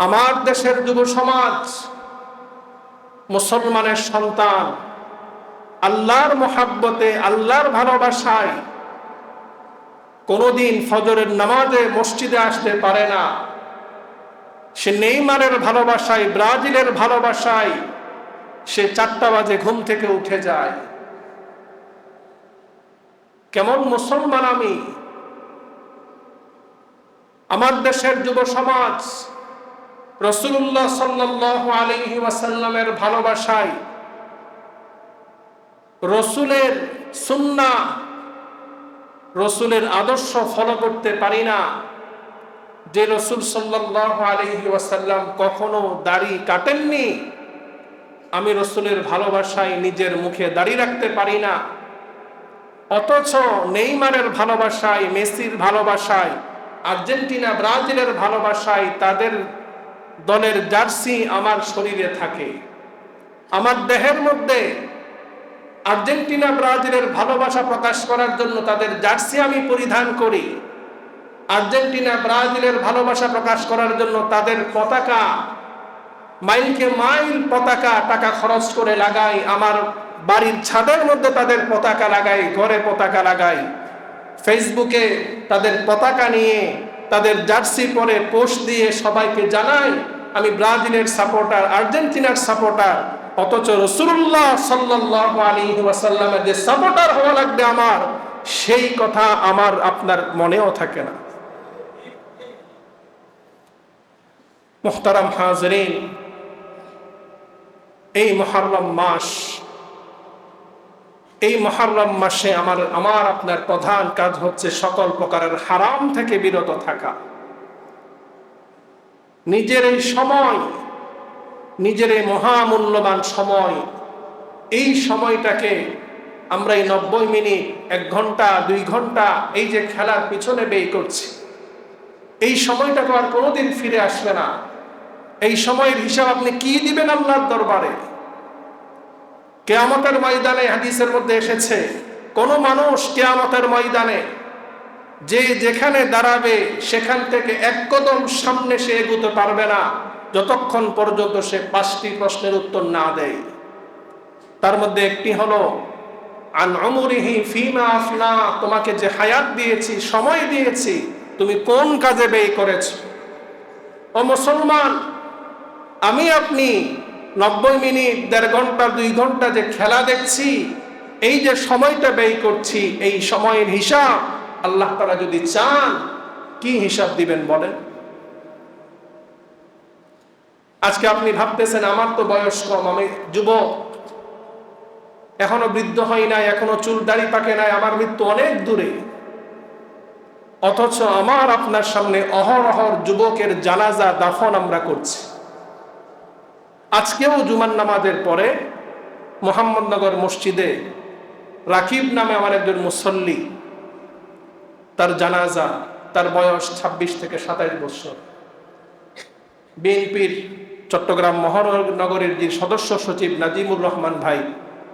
আমার দেশের যুব সমাজ, মুসলমানের সন্তান, আল্লাহর মোহাব্বতে, আল্লাহর ভালোবাসায় কোনোদিন ফজরের নামাজে মসজিদে আসতে পারে না। সে নেইমারের ভালোবাসায়, ব্রাজিলের ভালোবাসায় সে 4টা বাজে ঘুম থেকে উঠে যায়। কেমন মুসলমান আমি! আমার দেশের যুব সমাজ রাসূলুল্লাহ সাল্লাল্লাহু আলাইহি ওয়াসাল্লামের ভালোবাসায়, রসুলের সুন্নাহ, রসুলের আদর্শ ফলো করতে পারি না। যে রসুল সাল্লাল্লাহু আলাইহি ওয়াসাল্লাম কখনো দাড়ি কাটেননি, আমি রসুলের ভালোবাসায় নিজের মুখে দাড়ি রাখতে পারি না। অথচ নেইমারের ভালোবাসায়, মেসির ভালোবাসায়, আর্জেন্টিনা ব্রাজিলের ভালোবাসায় তাদের দলের জার্সি আমার শরীরে থাকে। আমার দেহের মধ্যে আর্জেন্টিনা ব্রাজিলের ভালোবাসা প্রকাশ করার জন্য তাদের জার্সি আমি পরিধান করি। আর্জেন্টিনা ব্রাজিলের ভালোবাসা প্রকাশ করার জন্য তাদের পতাকা, মাইলকে মাইল পতাকা টাকা খরচ করে লাগাই। আমার বাড়ির ছাদের মধ্যে তাদের পতাকা লাগাই, ঘরে পতাকা লাগাই, ফেসবুকে তাদের পতাকা নিয়ে, তাদের জার্সি পরে পোস্ট দিয়ে সবাইকে জানাই আমি ব্রাজিলের সাপোর্টার, আর্জেন্টিনার সাপোর্টার। অথচ রাসূলুল্লাহ সাল্লাল্লাহু আলাইহি ওয়াসাল্লামের যে সাপোর্টার হওয়া লাগবে আমার, সেই কথা আমার আপনার মনেও থাকে না। মুহতারাম হাজরিন, এই মুহররম মাস, এই মুহররম মাসে আমার আপনার প্রধান কাজ হচ্ছে সকল প্রকারের হারাম থেকে বিরত থাকা। নিজের এই সময়, নিজের এই মহামূল্যবান সময়, এই সময়টাকে আমরা এই 90 মিনিট, 1 ঘন্টা, 2 ঘন্টা এই যে খেলার পিছনে ব্যয় করছি, এই সময়টাকে আর কোনোদিন ফিরে আসবে না। এই সময়ের হিসাব আপনি কি দিবেন আল্লাহর দরবারে? কিয়ামতের ময়দানে হাদিসের মধ্যে এসেছে, কোন মানুষ কিয়ামতের ময়দানে যে যেখানে দাঁড়াবে সেখান থেকে 1 কদম সামনে সে এগোতে পারবে না যতক্ষণ পর্যন্ত সে 5টি প্রশ্নের উত্তর না দেয়। তার মধ্যে একটি হলো আন উমরিহি ফিমা আফনা, তোমাকে যে হায়াত দিয়েছি, সময় দিয়েছি, তুমি কোন কাজে ব্যয় করেছো? ও মুসলমান, আমি আপনি 90 মিনিট, 1.5 ঘন্টা, 2 ঘন্টা যে খেলা দেখছি, এই যে সময়টা ব্যয় করছি, এই সময়ের হিসাব আল্লাহ তাআলা যদি চান, কি হিসাব দিবেন বলেন? আজকে আপনি ভাবতেছেন আমার তো বয়স কম, আমি যুবক, এখনো বৃদ্ধ হই নাই, এখনো চুল দাড়ি পাকে নাই, আমার মৃত্যু অনেক দূরে। অথচ আমার আপনার সামনে অহরহর যুবকের জানাজা, দাফন আমরা করছি। আজকেও জুমার নামাজের পরে মোহাম্মদনগর মসজিদে রাকিব নামে আমার একজন মুসল্লি, তার জানাজা, তার বয়স 26 থেকে 27 বছর। বিএনপির চট্টগ্রাম মহানগরীর যে সদস্য সচিব নাজিমুর রহমান ভাই,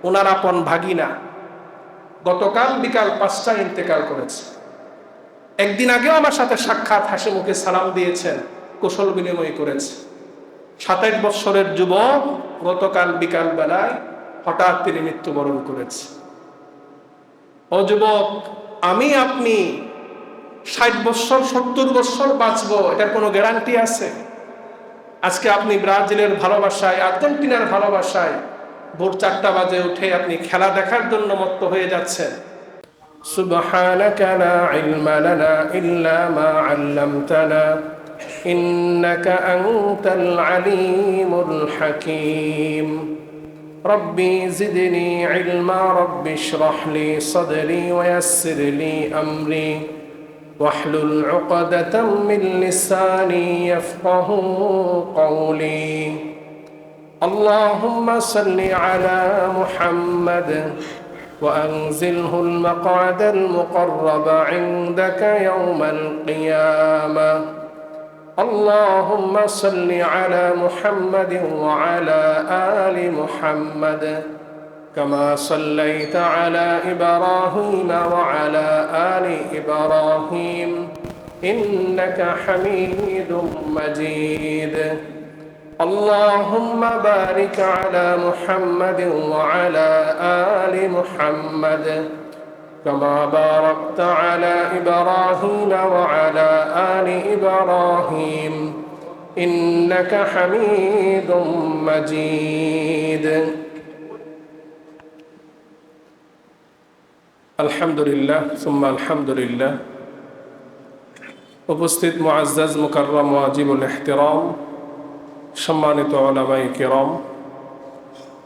ওনার আপন ভাগিনা গতকাল বিকাল 5টায় ইন্তেকাল করেছে। একদিন আগেও আমার সাথে সাক্ষাৎ, হাসি মুখে সালাম দিয়েছেন, কুশল বিনিময় করেছে। 27 বছরের যুবক গতকাল বিকাল বেলায় হঠাৎ তিনি মৃত্যুবরণ করেছে। ও যুবক, আমি আপনি 60 বছর, 70 বছর বাঁচবো, এটার কোনো গ্যারান্টি আছে? আজকে আপনি ব্রাজিলের ভালোবাসায়, আর্জেন্টিনার ভালোবাসায় ভোর 4টা বাজে উঠে আপনি খেলা দেখার জন্য মত্ত হয়ে যাচ্ছেন। সুবহানাকা লা ইলমা লানা ইল্লা মা আল্লামতানা ইন্নাকা আনতাল আলিমুল হাকীম। রব্বি জিদনি ইলমা রব্বি ইশরাহ লি সাদরি ওয়া ইয়াসসির লি আমরি واحلل عقدة من لساني يفقه قولي اللهم صل على محمد وأنزله المقعد المقرب عندك يوم القيامة اللهم صل على محمد وعلى آل محمد كما صليت على إبراهيم وعلى آل إبراهيم إنك حميد مجيد اللهم بارك على محمد وعلى آل محمد كما باركت على إبراهيم وعلى آل إبراهيم إنك حميد مجيد الحمد لله ثم الحمد لله উপস্থিত মুআজ্জাজ মুকাররম ওয়াজিবুল ইহতিরাম সম্মানিত উলামায়ে কিরাম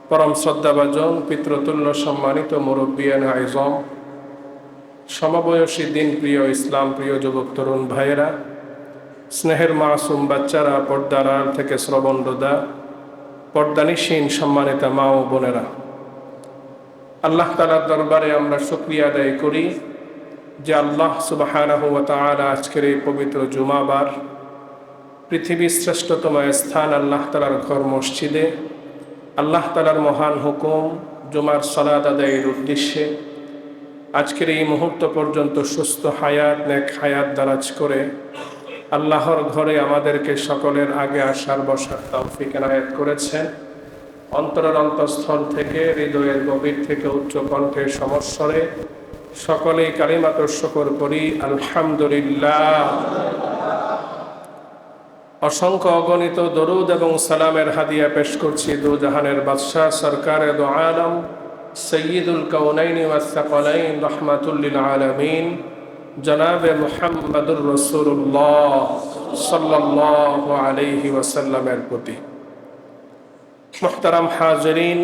পরম শ্রদ্ধাভাজন পিতৃতুল্য সম্মানিত মুরব্বিয়ান আইজম সমবয়সী দিন প্রিয় ইসলাম প্রিয় যুবক তরুণ ভাইয়েরা স্নেহের মাসুম বাচ্চারা পর্দার আড়াল থেকে শ্রবণরোদা পর্দানিসীন সম্মানিত মা ও বোনেরা আল্লাহ তাআলার দরবারে আমরা শুকরিয়া আদায় করি যে আল্লাহ সুবহানাহু ওয়া তাআলা আজকের এই পবিত্র জুমাবার পৃথিবীর শ্রেষ্ঠতম স্থান আল্লাহ তাআলার ঘর মসজিদে আল্লাহ তাআলার মহান হুকুম জুমার সালাত আদায়ের উদ্দেশ্যে আজকের এই মুহূর্ত পর্যন্ত সুস্থ হায়াত নেক হায়াত দারাজ করে আল্লাহর ঘরে আমাদেরকে সকলের আগে আসার বসার তৌফিক এনায়েত করেছেন। অন্তরের অন্তঃস্থল থেকে হৃদয়ের গভীর থেকে উচ্চ কণ্ঠের সমস্বরে সকলেই কালিমাতুর শুকর করি আলহামদুলিল্লাহ। অসংখ্য অগণিত দরুদ এবং সালামের হাদিয়া পেশ করছি দু জাহানের বাদশাহ সরকারে দো আলম সৈয়দুল কাউনাইন ওয়াস সাকালাইন রাহমাতুল লিল আলামিন জনাবে মুহাম্মদুর রাসূলুল্লাহ সাল্লাল্লাহু আলাইহি ওয়াসাল্লামের প্রতি। মুহতারাম হাজিরিন,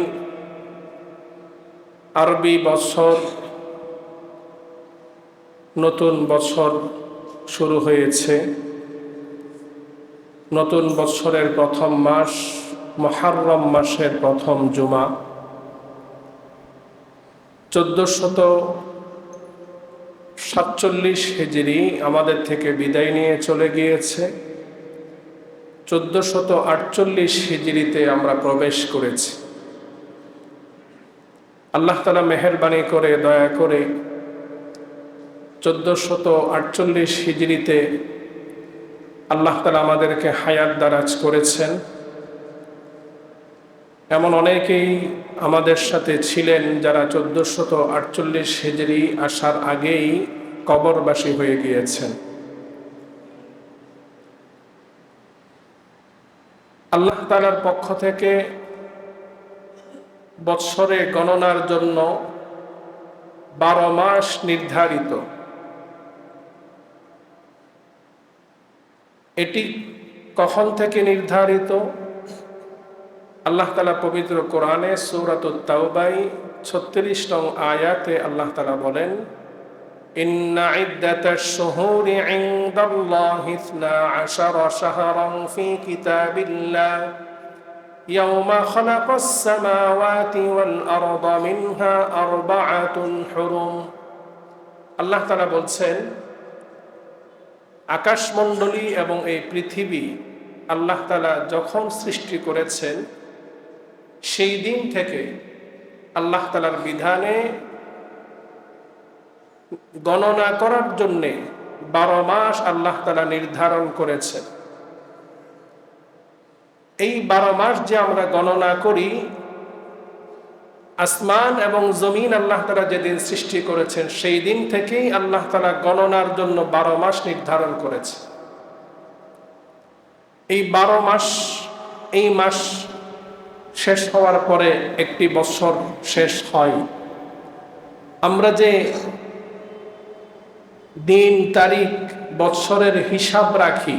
আরবি বছর নতুন বছর শুরু হয়েছে। নতুন বছরের প্রথম মাস মুহররম মাসের প্রথম জুমা 1447 হিজরি আমাদের থেকে বিদায় নিয়ে চলে গিয়েছে। 1448 হিজরিতে আমরা প্রবেশ করেছি। আল্লাহ তাআলা মেহেরবানি করে দয়া করে 1448 হিজরিতে আল্লাহ তাআলা আমাদেরকে হায়াত দারাজ করেছেন। এমন অনেকেই আমাদের সাথে ছিলেন যারা 1448 হিজরি আসার আগেই কবরবাসী হয়ে গিয়েছেন। আল্লাহ তাআলার পক্ষ থেকে বৎসরে গণনার জন্য 12 মাস নির্ধারিত। এটি কখন থেকে নির্ধারিত? আল্লাহ তাআলা পবিত্র কোরআনে সূরাতুত তাওবায় 36 নং আয়াতে আল্লাহ তাআলা বলেন, ইন্না ইদ্দাতাশ শুহুরি ইনদাল্লাহি 12 শাহরান ফি কিতাবিল্লাহ ইয়াওমা খালাকাস সামাওয়াতি ওয়াল আরদা মিনহা আরবাআতুন হুরুম। আল্লাহ তাআলা বলছেন, আকাশমণ্ডলী এবং এই পৃথিবী আল্লাহ তাআলা যখন সৃষ্টি করেছেন সেই দিন থেকে আল্লাহ তাআলার বিধানে গণনা করার জন্যে 12 মাস আল্লাহ তাআলা নির্ধারণ করেছেন। এই 12 মাস যে আমরা গণনা করি, আসমান এবং জমিন আল্লাহ তাআলা যেদিন সৃষ্টি করেছেন সেই দিন থেকেই আল্লাহ তাআলা গণনার জন্য 12 মাস নির্ধারণ করেছে। এই 12 মাস, এই মাস শেষ হওয়ার পরে একটি বছর শেষ হয়। আমরা যে দিন তারিখ বৎসরের হিসাব রাখি,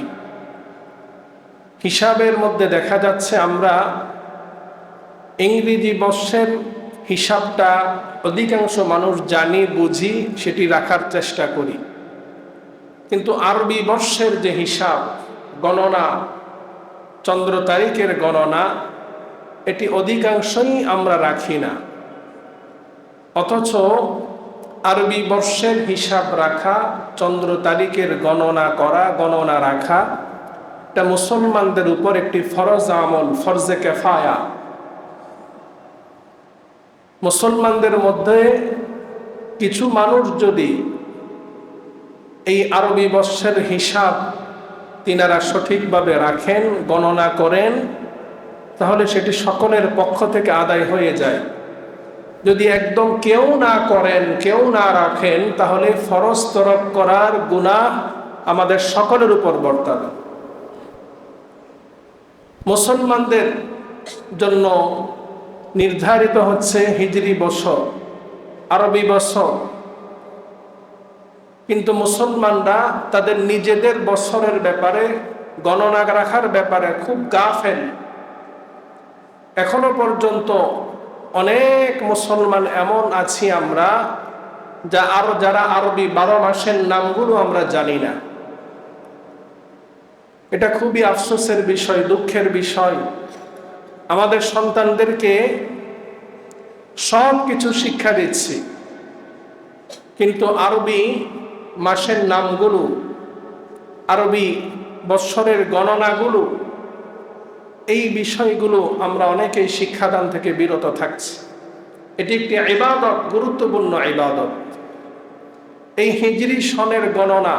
হিসাবের মধ্যে দেখা যাচ্ছে আমরা ইংরেজি বর্ষের হিসাবটা অধিকাংশ মানুষ জানি, বুঝি, সেটি রাখার চেষ্টা করি। কিন্তু আরবি বর্ষের যে হিসাব গণনা, চন্দ্র তারিখের গণনা, এটি অধিকাংশই আমরা রাখি না। অথচ আরবি বর্ষের হিসাব রাখা, চন্দ্র তারিখের গণনা করা, গণনা রাখা, এটা মুসলমানদের উপর একটি ফরজ আমল, ফরজে কিফায়া। মুসলমানদের মধ্যে কিছু মানুষ যদি এই আরবি বর্ষের হিসাব তিনারা সঠিকভাবে রাখেন, গণনা করেন, তাহলে সেটি সকলের পক্ষ থেকে আদায় হয়ে যায়। যদি একদম কেউ না করেন, কেউ না রাখেন, তাহলে ফরজ তরক করার গুনাহ আমাদের সকলের উপর বর্তাবে। মুসলমানদের জন্য নির্ধারিত হচ্ছে হিজরি বছর, আরবি বছর, কিন্তু মুসলমানরা তাদের নিজেদের বছরের ব্যাপারে, গণনা রাখার ব্যাপারে খুব গাফেল। এখনো পর্যন্ত অনেক মুসলমান এমন আছি আমরা যারা আরবি 12 মাসের নামগুলো আমরা জানি না। এটা খুবই আফসোসের বিষয়, দুঃখের বিষয়। আমাদের সন্তানদেরকে সব কিছু শিক্ষা দিচ্ছি, কিন্তু আরবি মাসের নামগুলো, আরবি বৎসরের গণনাগুলো, এই বিষয়গুলো আমরা অনেকেই শিক্ষাদান থেকে বিরত থাকছি। এটি একটি ইবাদত, গুরুত্বপূর্ণ ইবাদত। এই হিজরি সনের গণনা,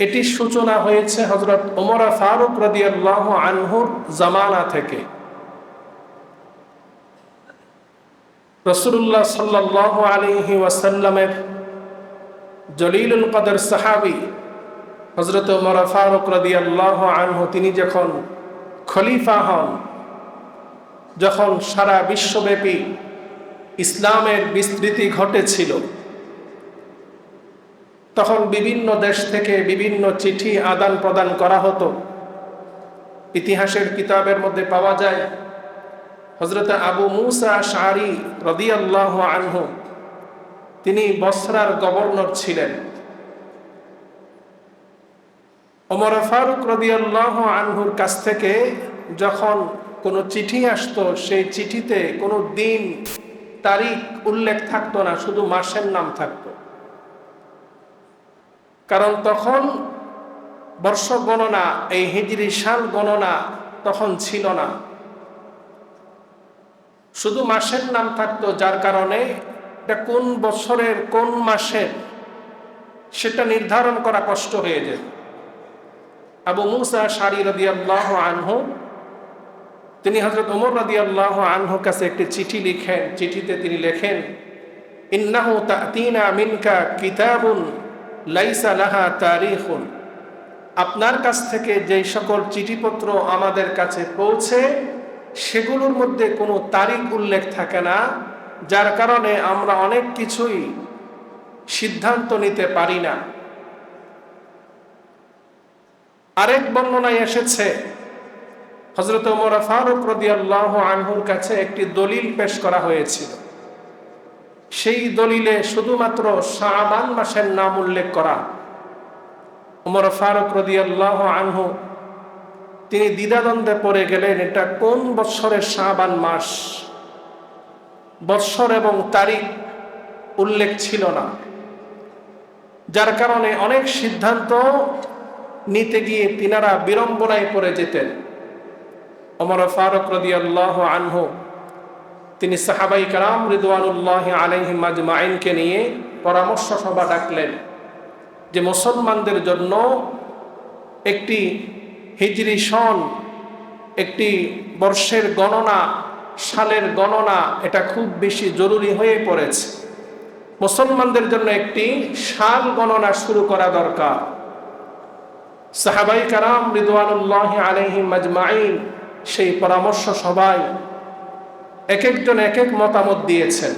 এটির সূচনা হয়েছে হযরত ওমর ফারুক রাদিয়াল্লাহু আনহুর জামানা থেকে। রাসূলুল্লাহ সাল্লাল্লাহু আলাইহি ওয়াসাল্লামের জলিলুল কদর সাহাবী হযরত ওমর ফারুক রাদিয়াল্লাহু আনহু, তিনি যখন খলিফা হন, যখন সারা বিশ্বব্যাপী ইসলামের বিস্তৃতি ঘটেছিল, তখন বিভিন্ন দেশ থেকে বিভিন্ন চিঠি আদান প্রদান করা হতো। ইতিহাসের কিতাবের মধ্যে পাওয়া যায় হযরত আবু মুসা আশআরী রাদিয়াল্লাহু আনহু, তিনি বসরার গভর্নর ছিলেন। ওমর ফারুক রাদিয়াল্লাহু আনহুর কাছ থেকে যখন কোনো চিঠি আসতো, সেই চিঠিতে কোনো দিন তারিখ উল্লেখ থাকতো না, শুধু মাসের নাম থাকতো। কারণ তখন বর্ষ গণনা, এই হিজরি সাল গণনা তখন ছিল না, শুধু মাসের নাম থাকতো, যার কারণে এটা কোন বছরের কোন মাসের সেটা নির্ধারণ করা কষ্ট হয়ে যেত। আবু মুসা আশআরী রাদিয়াল্লাহু আনহু, তিনি হযরত ওমর রাদিয়াল্লাহু আনহুর কাছে একটি চিঠি লিখেন। চিঠিতে তিনি লেখেন, ইন্নাহু তা'তিনা মিনকা কিতাবুন লাইসা লাহা তারিখুন। আপনার কাছ থেকে যেই সকল চিঠিপত্র আমাদের কাছে পৌঁছে, সেগুলোর মধ্যে কোনো তারিখ উল্লেখ থাকে না, যার কারণে আমরা অনেক কিছুই সিদ্ধান্ত নিতে পারি না। আরেক বর্ণনায় এসেছে হযরত ওমর ফারুক রাদিয়াল্লাহু আনহুর কাছে একটি দলিল পেশ করা হয়েছিল। সেই দলিলে শুধুমাত্র শাবান মাসের নাম উল্লেখ করা। ওমর ফারুক রাদিয়াল্লাহু আনহু, তিনি দ্বিধাদ্বন্দ্বে পড়ে গেলেন, এটা কোন বৎসরের শাবান মাস? বৎসর এবং তারিখ উল্লেখ ছিল না, যার কারণে অনেক সিদ্ধান্ত নিতে গিয়ে তিনারা বিড়ম্বনায় পড়ে যেতেন। ওমর ফারুক রাদিয়াল্লাহু আনহু, তিনি সাহাবাই কেরাম রিদওয়ানুল্লাহি আলাইহিম আজমাইনকে নিয়ে পরামর্শ সভা ডাকলেন যে মুসলমানদের জন্য একটি হিজরি সন, একটি বর্ষের গণনা, সালের গণনা, এটা খুব বেশি জরুরি হয়ে পড়েছে। মুসলমানদের জন্য একটি সাল গণনা শুরু করা দরকার। সাহাবাই কেরাম রিদওয়ানুল্লাহি আলাইহিম আজমাইন সেই পরামর্শ সভায় এক একজন এক এক মতামত দিয়েছেন।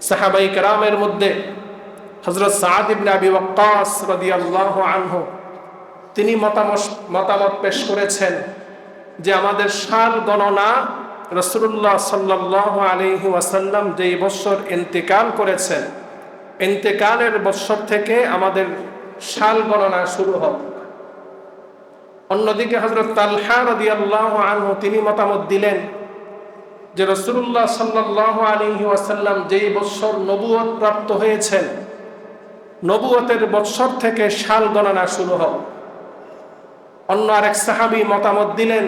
সাহাবাই কেরামের মধ্যে হযরত সাদ ইবনে আবি ওয়াক্কাস রাদিয়াল্লাহু আনহু, তিনি মতামত পেশ করেছেন যে আমাদের সাল গণনা রাসূলুল্লাহ সাল্লাল্লাহু আলাইহি ওয়াসাল্লাম যেই বছর ইন্তেকাল করেছেন, ইন্তেকালের বছর থেকে আমাদের সাল গণনা শুরু হবে। অন্যদিকে হযরত তালহা রাদিয়াল্লাহু আনহু, তিনি মতামত দিলেন যে রাসূলুল্লাহ সাল্লাল্লাহু আলাইহি ওয়াসাল্লাম যেই বছর নবুয়ত প্রাপ্ত হয়েছেন, নবুয়তের বছর থেকে সাল গণনা শুরু হবে। অন্য আরেক সাহাবী মতামত দিলেন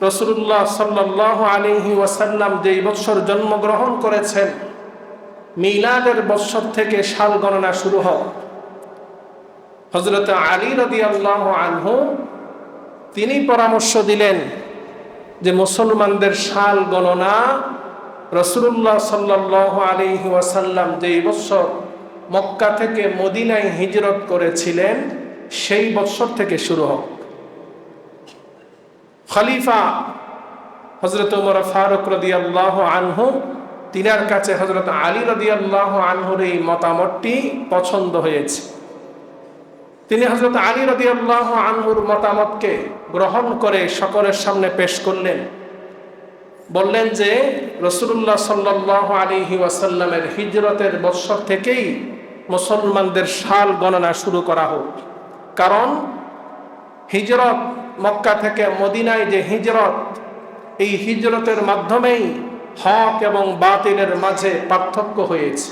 রাসূলুল্লাহ সাল্লাল্লাহু আলাইহি ওয়াসাল্লাম যেই বছর জন্মগ্রহণ করেছেন, মিলাদের বৎসর থেকে সাল গণনা শুরু হয়। হযরত আলী রাদিয়াল্লাহু আনহু তিনি পরামর্শ দিলেন যে মুসলমানদের সাল গণনা রাসূলুল্লাহ সাল্লাল্লাহু আলাইহি ওয়াসাল্লাম যেই বৎসর মক্কা থেকে মদিনায় হিজরত করেছিলেন সেই বৎসর থেকে শুরু হোক। খলিফা হযরত ওমর ফারুক রাদিয়াল্লাহু আনহু তিনার কাছে হযরত আলী রাদিয়াল্লাহু আনহুর এই মতামতটি পছন্দ হয়েছে। তিনি হযরত আলী রাদিয়াল্লাহু আনহুর মতামতকে গ্রহণ করে সকলের সামনে পেশ করলেন। বললেন যে রাসূলুল্লাহ সাল্লাল্লাহু আলাইহি ওয়াসাল্লামের হিজরতের বৎসর থেকেই মুসলমানদের সাল গণনা শুরু করা হোক। কারণ হিজরত মক্কা থেকে মদিনায় যে হিজরত, এই হিজরতের মাধ্যমেই হক এবং বাতিলের মাঝে পার্থক্য হয়েছে।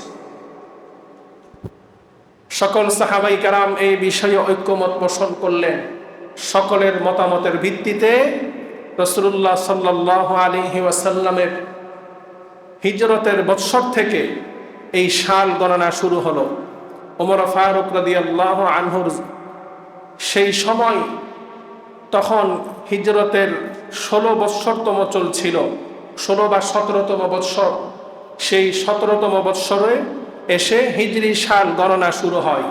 সকল সাহাবাই কেরাম এই বিষয়ে ঐক্যমত পোষণ করলেন। সকলের মতামতের ভিত্তিতে রাসূলুল্লাহ সাল্লাল্লাহু আলাইহি ওয়াসাল্লামের হিজরতের বৎসর থেকে এই সাল গণনা শুরু হলো। ওমর ফারুক রাদিয়াল্লাহু আনহুর সেই সময় তখন হিজরতের 16 বৎসরতম চলছিল, 16 বা 17তম বৎসর। সেই 17তম বৎসরে এসে হিজরি সাল গণনা শুরু হয়।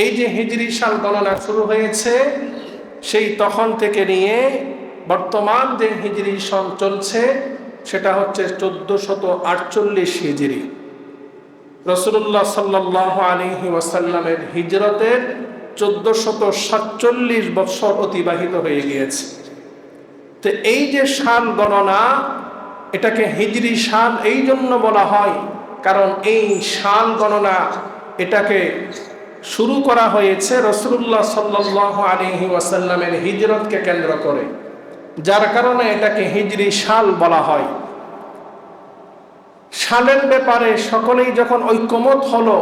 এই যে হিজরি সাল গণনা শুরু হয়েছে, সেই তখন থেকে নিয়ে বর্তমান যে হিজরি সন চলছে সেটা হচ্ছে 1448 হিজরি। রাসূলুল্লাহ সাল্লাল্লাহু আলাইহি ওয়াসাল্লামের হিজরতের 1447 বৎসর অতিবাহিত হয়ে গিয়েছে। তো এই যে সাল গণনা, এটাকে হিজরি সাল এই জন্য বলা হয় কারণ এই সাল গণনা এটাকে শুরু করা হয়েছে রাসূলুল্লাহ সাল্লাল্লাহু আলাইহি ওয়াসাল্লামের হিজরতকে কেন্দ্র করে, যার কারণে এটাকে হিজরি সাল বলা হয়। সালের ব্যাপারে সকলেই যখন ঐক্যমত হলো,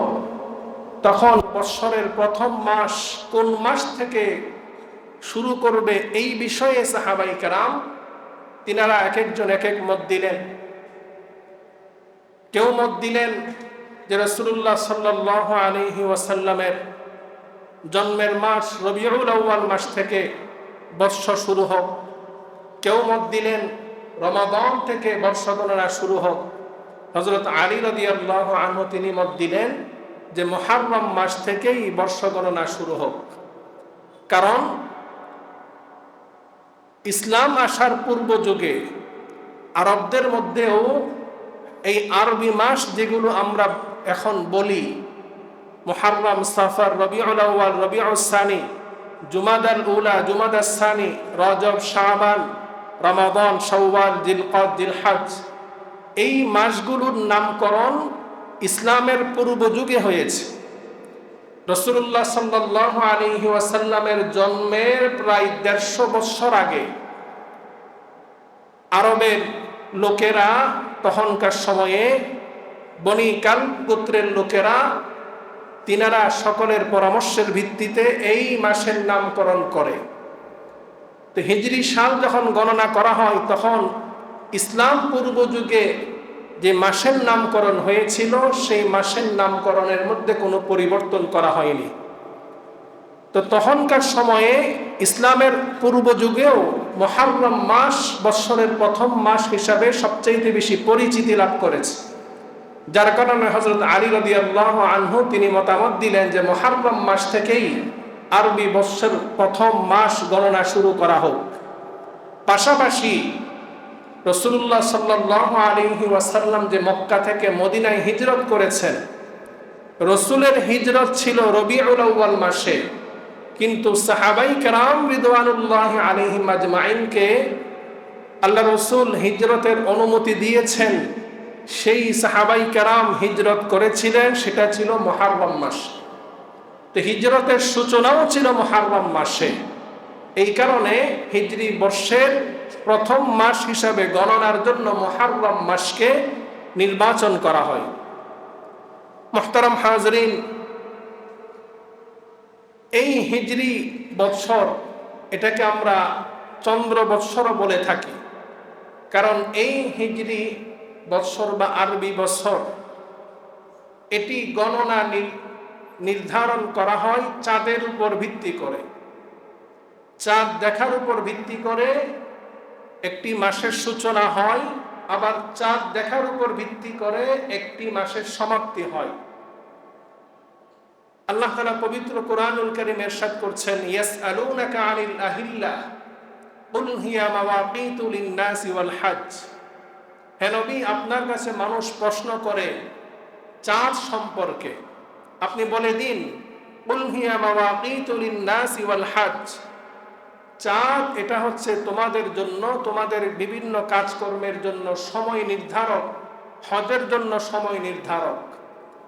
তখন বৎসরের প্রথম মাস কোন মাস থেকে শুরু করবে এই বিষয়ে সাহাবাই কেরাম তিনারা এক একজন এক এক মত দিলেন। কেউ মত দিলেন যে রাসূলুল্লাহ সাল্লাল্লাহু আলাইহি ওয়াসাল্লামের জন্মের মাস রবিউল আউয়াল মাস থেকে বর্ষ শুরু হোক। কেউ মত দিলেন রমাদান থেকে বর্ষ গণনা শুরু হোক। হযরত আলী রাদিয়াল্লাহু আনহু তিনি মত দিলেন যে মুহররম মাস থেকেই বর্ষ গণনা শুরু হোক। কারণ ইসলাম আসার পূর্ব যুগে আরবদের মধ্যেও এই আরবি মাস যেগুলো আমরা এখন বলি, মুহররম, সাফর, রবিউল আউয়াল, রবিউস সানি, জুমাদাল উলা, জুমাদাস সানি, রজব, শাবান, রমাদান, শাওয়াল, জিলকদ, জিলহজ, এই মাসগুলোর নামকরণ ইসলামের পূর্ব যুগে হয়েছে। রাসূলুল্লাহ সাল্লাল্লাহু আলাইহি ওয়াসাল্লামের জন্মের প্রায় 150 বছর আগে আরবের লোকেরা, তখনকার সময়ে বনি কাল গোত্রের লোকেরা, তিনারা সকলের পরামর্শের ভিত্তিতে এই মাসের নামকরণ করে। তো হিজরি সাল যখন গণনা করা হয়, তখন ইসলাম পূর্ব যুগে যে মাসের নামকরণ হয়েছিল সেই মাসের নামকরণের মধ্যে কোনো পরিবর্তন করা হয়নি। তো তখনকার সময়ে ইসলামের পূর্ব যুগেও মুহররম মাস বৎসরের প্রথম মাস হিসাবে সবচেয়ে বেশি পরিচিতি লাভ করেছে, যার কারণে হযরত আলী রাদিয়াল্লাহু আনহু তিনি মতামত দিলেন যে মুহররম মাস থেকেই আরবি বৎসরের প্রথম মাস গণনা শুরু করা হোক। পাশাপাশি রাসূলুল্লাহ সাল্লাল্লাহু আলাইহি ওয়াসাল্লাম যে মক্কা থেকে মদিনায় হিজরত করেছেন, রাসূলের হিজরত ছিল রবিউল আউয়াল মাসে, কিন্তু সাহাবাই কেরাম রিদওয়ানুল্লাহি আলাইহিম আজমাইনকে আল্লাহ রাসূল হিজরতের অনুমতি দিয়েছেন। সেই সাহাবাই কেরাম হিজরত করেছিলেন, সেটা ছিল মুহররম মাস। তো হিজরতের সূচনাও ছিল মুহররম মাসে। এই কারণে হিজরি বর্ষের প্রথম মাস হিসাবে গণনার জন্য মুহররম মাসকে নির্বাচন করা হয়। মুহতারাম হাজরিন, এই হিজরি বৎসর এটাকে আমরা চন্দ্র বৎসরও বলে থাকি, কারণ এই হিজরি বৎসর বা আরবি বৎসর এটি গণনা নির্ধারণ করা হয় চাঁদের উপর ভিত্তি করে। চাঁদ দেখার উপর ভিত্তি করে একটি মাসের সূচনা হয়, আবার চাঁদ দেখার উপর ভিত্তি করে একটি মাসের সমাপ্তি হয়। আল্লাহ তাআলা পবিত্র কোরআনুল কারীমে ইরশাদ করছেন, ইয়াসআলুনাকা আনিল আহিল্লাহ কুল হিয়া মাওয়াকিতু লিন-নাসি ওয়াল হজ। হে নবী, আপনার কাছে মানুষ প্রশ্ন করে চাঁদ সম্পর্কে, আপনি বলে দিন কুল হিয়া মাওয়াকিতু লিন-নাসি ওয়াল হজ, চাঁদ এটা হচ্ছে তোমাদের জন্য, তোমাদের বিভিন্ন কাজকর্মের জন্য সময় নির্ধারক, হজের জন্য সময় নির্ধারক।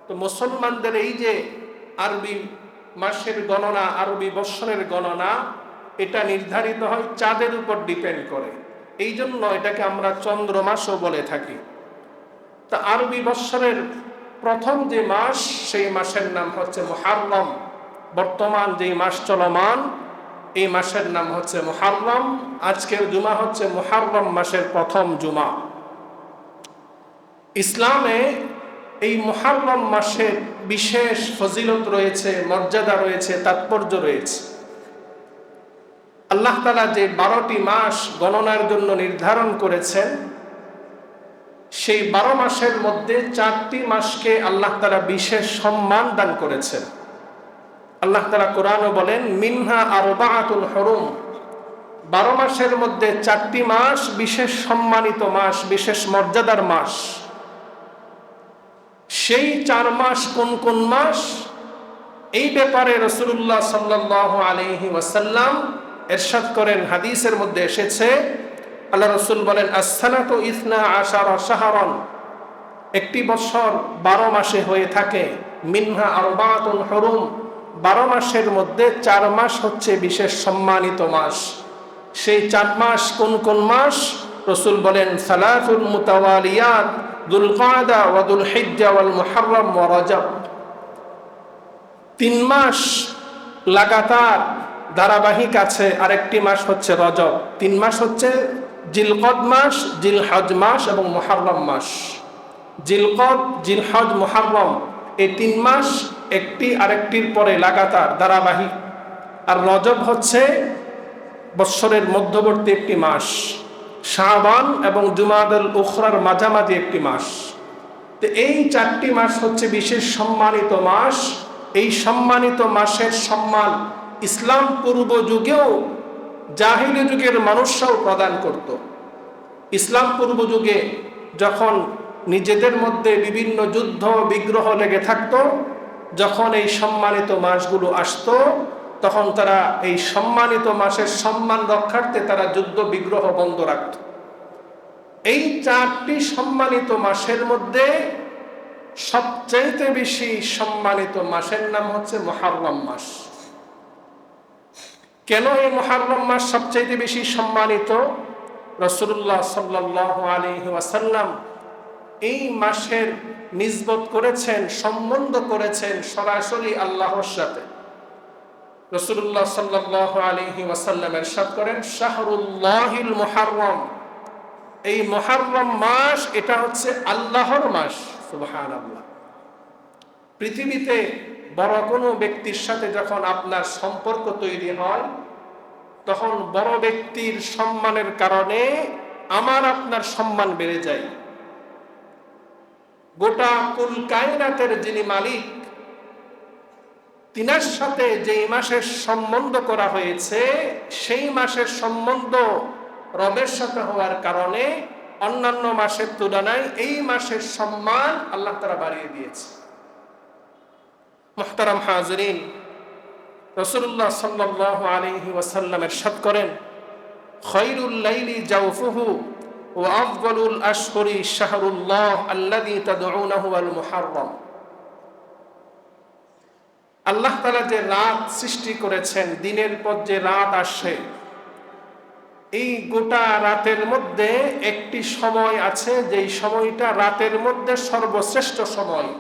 তো মুসলমানদের এই যে আরবি মাসের গণনা, আরবি বৎসরের গণনা, এটা নির্ধারিত হয় চাঁদের উপর ডিপেন্ড করে। এই জন্য এটাকে আমরা চন্দ্র মাসও বলে থাকি। তা আরবি বৎসরের প্রথম যে মাস, সেই মাসের নাম হচ্ছে মুহাররম। বর্তমান যে মাস চলমান, এই মাসের নাম হচ্ছে মুহাররম। আজকের জুমা হচ্ছে মুহাররম মাসের প্রথম জুমা। ইসলামে এই মুহাররম মাসের বিশেষ ফজিলত রয়েছে, মর্যাদা রয়েছে, তাৎপর্য রয়েছে। আল্লাহ তাআলা যে 12টি মাস গণনার জন্য নির্ধারণ করেছেন, সেই 12 মাসের মধ্যে 4টি মাসকে আল্লাহ তাআলা বিশেষ সম্মান দান করেছেন। আল্লাহ তাআলা কোরআনে বলেন, মিনহা আরবাআতুল হুরুম, 12 মাসের মধ্যে 4টি মাস বিশেষ সম্মানিত মাস, বিশেষ মর্যাদার মাস। সেই 4 মাস কোন কোন মাস, এই ব্যাপারে রাসূলুল্লাহ সাল্লাল্লাহু আলাইহি ওয়াসাল্লাম ইরশাদ করেন, হাদিসের মধ্যে এসেছে, আল্লাহ রাসূল বলেন, আস-সানাতু 12 শাহরান, একটি বছর 12 মাসে হয়ে থাকে। মিনহা আরবাআতুল হুরুম, 12 মাসের মধ্যে 4 মাস হচ্ছে বিশেষ সম্মানিত মাস। সেই 4 মাস কোন কোন মাস? রাসূল বলেন, সালাতুল মুতাওয়ালিয়াত, দুল কাদা ওয়া দুল হিজ্জা ওয়াল মুহাররম ওয়া রজব। 3 মাস লাগাতার ধারাবাহিক আছে, আরেকটি মাস হচ্ছে রজব। 3 মাস হচ্ছে জিলকদ মাস, জিলহজ মাস এবং মুহাররম মাস। জিলকদ, জিলহজ, মুহাররম, এই 3 মাস একটি আরেকটির পরে লাগাতার ধারাবাহিক। আর রজব হচ্ছে বৎসরের মধ্যবর্তী একটি মাস, শাবান এবং জুমাদাল উখরার মাঝামাঝি একটি মাস। তো এই 4টি মাস হচ্ছে বিশেষ সম্মানিত মাস। এই সম্মানিত মাসের সম্মান ইসলাম পূর্ব যুগেও জাহিলি যুগের মানুষরাও প্রদান করত। ইসলাম পূর্ব যুগে যখন নিজেদের মধ্যে বিভিন্ন যুদ্ধ বিগ্রহ লেগে থাকতো, যখন এই সম্মানিত মাসগুলো আসতো, তখন তারা এই সম্মানিত মাসের সম্মান রক্ষার্থে তারা যুদ্ধ বিগ্রহ বন্ধ রাখত। এই 4টি সম্মানিত মাসের মধ্যে সবচাইতে বেশি সম্মানিত মাসের নাম হচ্ছে মুহাররম মাস। কেন এই মুহাররম মাস সবচাইতে বেশি সম্মানিত? রাসূলুল্লাহ সাল্লাল্লাহু আলাইহি ওয়াসাল্লাম এই মাসের নিসবত করেছেন, সম্বন্ধ করেছেন সরাসরি আল্লাহর সাথে। রাসূলুল্লাহ সাল্লাল্লাহু আলাইহি ওয়াসাল্লাম ইরশাদ করেন, শাহরুল্লাহিল মুহাররম, এই মুহাররম মাস এটা হচ্ছে আল্লাহর মাস। সুবহানাল্লাহ। পৃথিবীতে বড় কোনো ব্যক্তির সাথে যখন আপনার সম্পর্ক তৈরি হয়, তখন বড় ব্যক্তির সম্মানের কারণে আমার আপনার সম্মান বেড়ে যায়। গোটা কুল কায়নাতের যিনি মালিক, তিনার সাথে যেই মাসের সম্বন্ধ করা হয়েছে, সেই মাসের সম্বন্ধ রবের সাথে হওয়ার কারণে অন্যান্য মাসের তুলনায় এই মাসের সম্মান আল্লাহ তাআলা বাড়িয়ে দিয়েছে। মুহতারাম হাজিরিন, রাসূলুল্লাহ সাল্লাল্লাহু আলাইহি ওয়াসাল্লাম ইরশাদ করেন, খায়রুল লাইলি জাওফুহু ওয়া আফদালুল আশহুরি শাহরুল্লাহ আল্লাযী তাদউনাহু আল মুহাররম। আল্লাহ তাআলা যে রাত সৃষ্টি করেছেন, দিনের পর যে রাত আসে, এই গোটা রাতের মধ্যে একটি সময় আছে, যেই সময়টা রাতের মধ্যে সর্বশ্রেষ্ঠ সময়।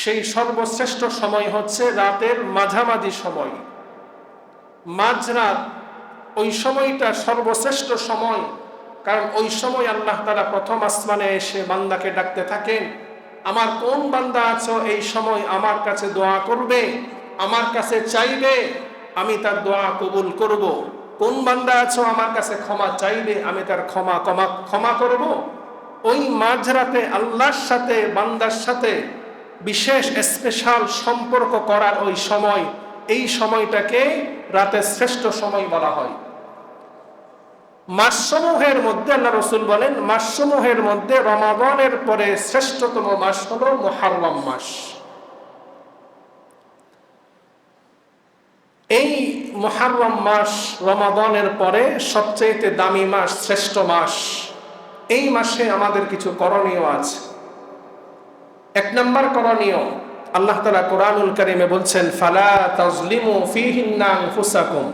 সেই সর্বশ্রেষ্ঠ সময় হচ্ছে রাতের মাঝামাঝি সময়, মাঝরাত। ওই সময়টা সর্বশ্রেষ্ঠ সময়, কারণ ওই সময় আল্লাহ তাআলা প্রথম আসমানে এসে বান্দাকে ডাকতে থাকেন, আমার কোন বান্দা আছো এই সময় আমার কাছে দোয়া করবে, আমার কাছে চাইবে, আমি তার দোয়া কবুল করব। কোন বান্দা আছো আমার কাছে ক্ষমা চাইবে, আমি তার ক্ষমা করব। ওই মাঝরাতে আল্লাহর সাথে বান্দার সাথে বিশেষ স্পেশাল সম্পর্ক করার ওই সময়, এই সময়টাকে রাতের শ্রেষ্ঠ সময় বলা হয়। মাসসমূহের মধ্যে আল্লাহ রাসূল বলেন, মাসসমূহের মধ্যে রমাদানের পরে শ্রেষ্ঠতম মাস হলো মুহররম মাস। এই মুহররম মাস রমাদানের পরে সবচেয়ে দামি মাস, শ্রেষ্ঠ মাস। এই মাসে আমাদের কিছু করণীয় আছে। এক নম্বর করণীয়, আল্লাহ তাআলা কোরআনুল কারীমে বলছেন, ফালা তাজলিমু ফীহিন্না আনফুসাকুম।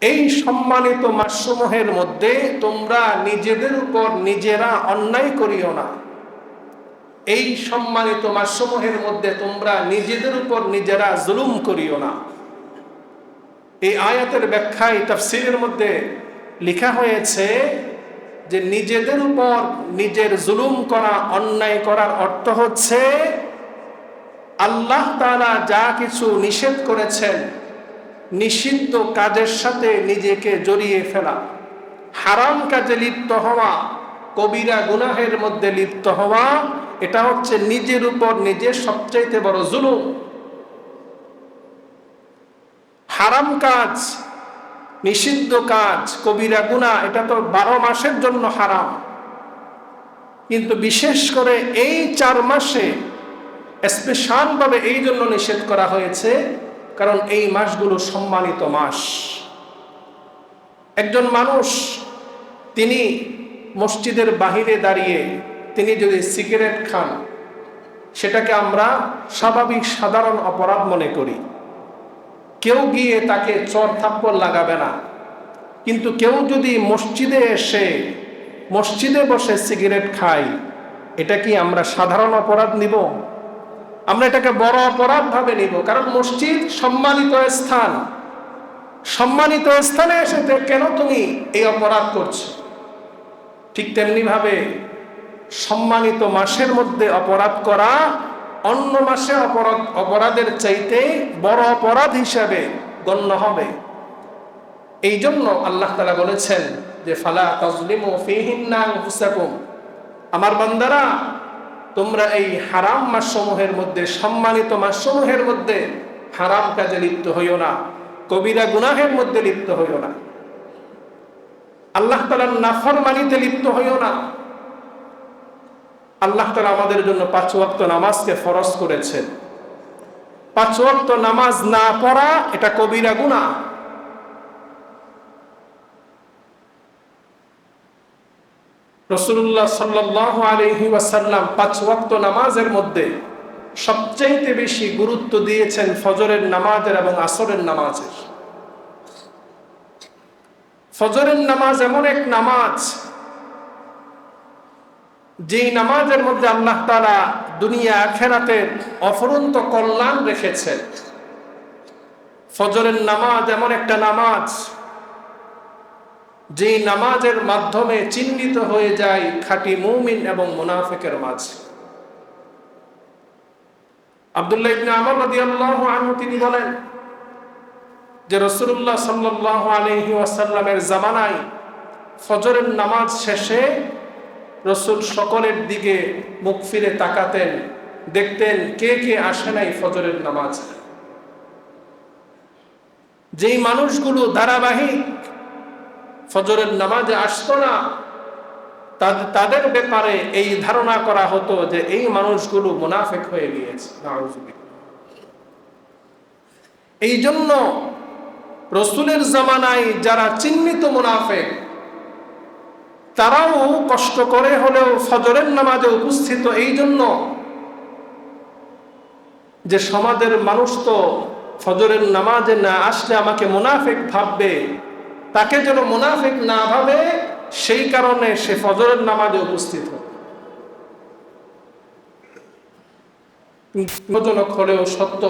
এই সম্মানিত মাসসমূহের মধ্যে তোমরা নিজেদের উপর নিজেরা অন্যায় করিও না। এই সম্মানিত মাসসমূহের মধ্যে তোমরা নিজেদের উপর নিজেরা জুলুম করিও না। এই আয়াতের ব্যাখ্যায় তাফসীরের মধ্যে লেখা হয়েছে যে নিজেদের উপর নিজের জুলুম করা, অন্যায় করার অর্থ হচ্ছে আল্লাহ তাআলা যা কিছু নিষেধ করেছেন, নিষিদ্ধ কাজের সাথে নিজেকে জড়িয়ে ফেলা, হারাম কাজে লিপ্ত হওয়া, কবিরা গুনাহের মধ্যে লিপ্ত হওয়া, এটা হচ্ছে নিজের উপর নিজের সবচাইতে বড় জুলুম। হারাম কাজ, নিষিদ্ধ কাজ, কবিরা গুনাহ, এটা তো 12 মাসের জন্য হারাম, কিন্তু বিশেষ করে এই 4 মাসে স্পেশাল ভাবে এই জন্য নিষেধ করা হয়েছে কারণ এই মাসগুলো সম্মানিত মাস। একজন মানুষ তিনি মসজিদের বাহিরে দাঁড়িয়ে তিনি যদি সিগারেট খান, সেটাকে আমরা স্বাভাবিক সাধারণ অপরাধ মনে করি। কেউ গিয়ে তাকে চর থাপ্পড় লাগাবে না। কিন্তু কেউ যদি মসজিদে এসে মসজিদে বসে সিগারেট খায়, এটা কি আমরা সাধারণ অপরাধ নিব? আমরা এটাকে বড় অপরাধ ভাবে নিব। কারণ মসজিদ সম্মানিত স্থান, সম্মানিত স্থানে এসে কেন তুমি এই অপরাধ করছো? ঠিক তেমনি ভাবে সম্মানিত মাসের মধ্যে অপরাধ করা অন্য মাসে অপরাধের চাইতে বড় অপরাধ হিসাবে গণ্য হবে। এই জন্য আল্লাহ তাআলা বলেছেন যে ফালা তাজলিমু ফীহিন্না আনফুসাকুম, আমার বান্দারা তোমরা এই হারাম মাসসমূহের মধ্যে, সম্মানিত মাসসমূহের মধ্যে হারাম কাজে লিপ্ত হইও না, কবিরা গুনাহের মধ্যে লিপ্ত হইও না, আল্লাহ তাআলার নাফরমানিতে লিপ্ত হইও না। আল্লাহ তাআলা আমাদের জন্য 5 ওয়াক্ত নামাজকে ফরজ করেছেন। 5 ওয়াক্ত নামাজ না পড়া এটা কবিরা গুনাহ। রাসূলুল্লাহ সাল্লাল্লাহু আলাইহি ওয়াসাল্লাম 5 ওয়াক্ত নামাজের মধ্যে সবচেয়ে বেশি গুরুত্ব দিয়েছেন ফজরের নামাজের এবং আসরের নামাজের। ফজরের নামাজ এমন এক নামাজ, যেই নামাজের মধ্যে আল্লাহ তাআলা দুনিয়া আখিরাতের অফুরন্ত কল্যাণ রেখেছেন। ফজরের নামাজ এমন একটা নামাজ, যেই নামাজের মাধ্যমে চিহ্নিত হয়ে যায় খাঁটি মুমিন এবং মুনাফিকের মাঝে। আব্দুল্লাহ ইবনে আমর রাদিয়াল্লাহু আনহু তিনি বলেন যে রাসূলুল্লাহ সাল্লাল্লাহু আলাইহি ওয়াসাল্লামের জামানায় ফজরের নামাজ শেষে রাসূল সকলের দিকে মুখ ফিরে তাকাতেন, দেখতেন কে কে আসে নাই ফজরের নামাজ। যেই মানুষগুলো ধারাবাহিক ফজরের নামাজে আসতো না, তাদের ব্যাপারে এই ধারণা করা হতো যে এই মানুষগুলো মুনাফিক হয়ে গিয়েছে। এই জন্য রাসূলের জামানায় যারা চিহ্নিত মুনাফিক, তারাও কষ্ট করে হলেও ফজরের নামাজে উপস্থিত। এই জন্য যে সমাজের মানুষ তো ফজরের নামাজে না আসলে আমাকে মুনাফিক ভাববে, তাকে যেন মুনাফিক না ভাবে সেই কারণে সে ফজরের নামাজে উপস্থিত হয়। দুঃখজনক হলেও সত্য,